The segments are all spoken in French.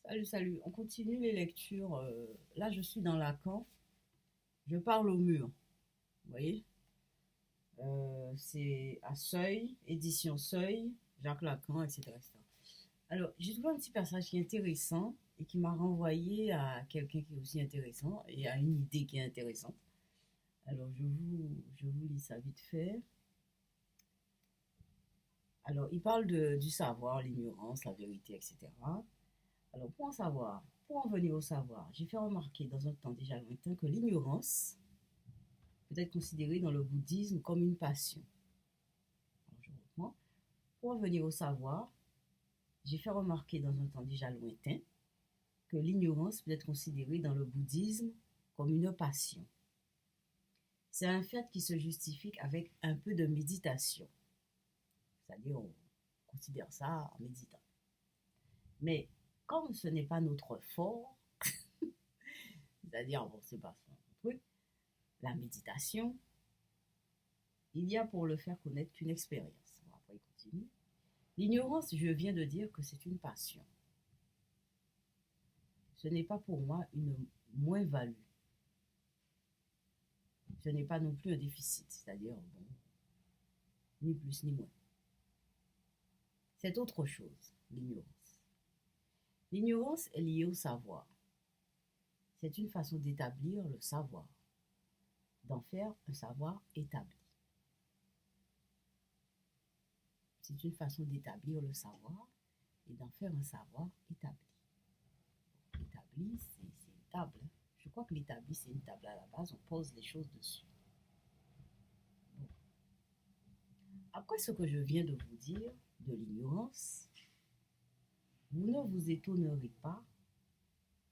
Salut, salut. On continue les lectures. Là, je suis dans Lacan. Je parle au mur. Vous voyez? C'est à Seuil, édition Seuil, Jacques Lacan, etc., etc. Alors, j'ai trouvé un petit passage qui est intéressant et qui m'a renvoyé à quelqu'un qui est aussi intéressant et à une idée qui est intéressante. Alors, je vous lis ça vite fait. Alors, il parle du savoir, l'ignorance, la vérité, etc. Alors, pour en venir au savoir, j'ai fait remarquer dans un temps déjà lointain que l'ignorance peut être considérée dans le bouddhisme comme une passion. Alors, je reprends. Pour en venir au savoir, j'ai fait remarquer dans un temps déjà lointain que l'ignorance peut être considérée dans le bouddhisme comme une passion. C'est un fait qui se justifie avec un peu de méditation. C'est-à-dire, on considère ça en méditant. Mais comme ce n'est pas notre fort, c'est-à-dire, bon, c'est pas son truc, la méditation, il y a pour le faire connaître qu'une expérience. Bon, après, il continue. L'ignorance, je viens de dire que c'est une passion. Ce n'est pas pour moi une moins-value. Ce n'est pas non plus un déficit, c'est-à-dire, bon, ni plus ni moins. C'est autre chose, l'ignorance. L'ignorance est liée au savoir. C'est une façon d'établir le savoir, d'en faire un savoir établi. C'est une façon d'établir le savoir et d'en faire un savoir établi. Établi, c'est une table. Je crois que l'établi, c'est une table à la base, on pose les choses dessus. Bon. Après ce que je viens de vous dire de l'ignorance, vous ne vous étonnerez pas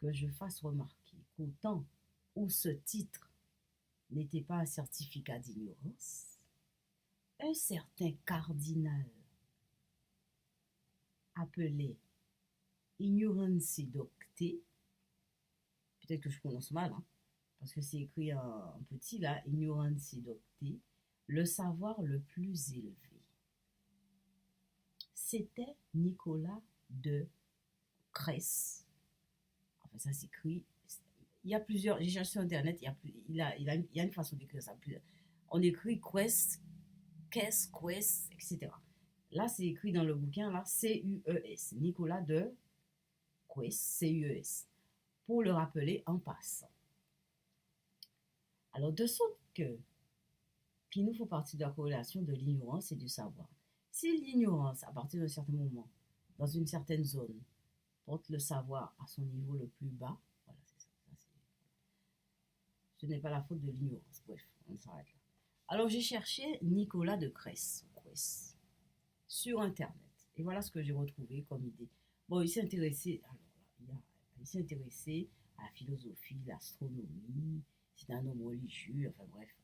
que je fasse remarquer qu'au temps où ce titre n'était pas un certificat d'ignorance, un certain cardinal appelé Ignorantia Docte, peut-être que je prononce mal, hein, parce que c'est écrit en petit là, Ignorantia Docte, le savoir le plus élevé. C'était Nicolas de Cresse. Enfin, ça s'écrit. Il y a plusieurs. J'ai cherché sur Internet. Il y a une façon d'écrire ça. On écrit Quest, Quest, etc. Là, c'est écrit dans le bouquin, là, C-U-E-S. Nicolas de Quest, C-U-E-S. Pour le rappeler en passant. Alors, de sorte qu'il nous faut partir de la corrélation de l'ignorance et du savoir. Si l'ignorance, à partir d'un certain moment, dans une certaine zone, porte le savoir à son niveau le plus bas, voilà, c'est ça. Ce n'est pas la faute de l'ignorance. Bref, on s'arrête là. Alors, j'ai cherché Nicolas de Cresse, sur Internet. Et voilà ce que j'ai retrouvé comme idée. Bon, il s'est intéressé, alors là, il s'est intéressé à la philosophie, l'astronomie, c'est un homme religieux, enfin bref.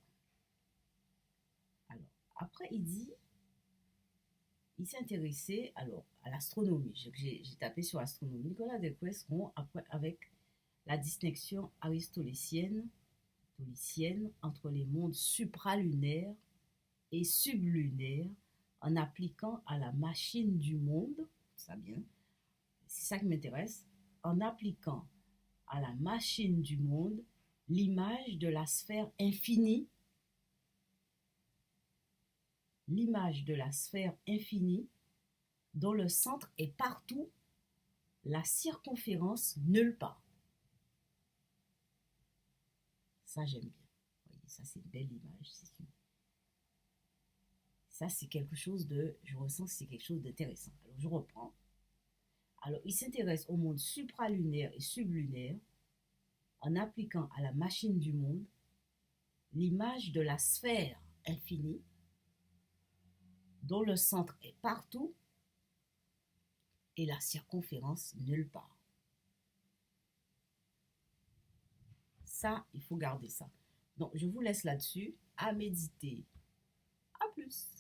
Alors, après, il s'est intéressé alors, à l'astronomie. J'ai tapé sur astronomie. Nicolas de Cresse après avec la distinction aristotélicienne entre les mondes supralunaires et sublunaires en appliquant à la machine du monde, ça bien, c'est ça qui m'intéresse, en appliquant à la machine du monde l'image de la sphère infinie, dont le centre est partout, la circonférence nulle part. Ça, j'aime bien. Vous voyez, ça, c'est une belle image. Ça, c'est quelque chose de... Je ressens que c'est quelque chose d'intéressant. Alors, je reprends. Alors, il s'intéresse au monde supralunaire et sublunaire en appliquant à la machine du monde l'image de la sphère infinie dont le centre est partout et la circonférence nulle part. Ça, il faut garder ça. Donc, je vous laisse là-dessus à méditer. À plus.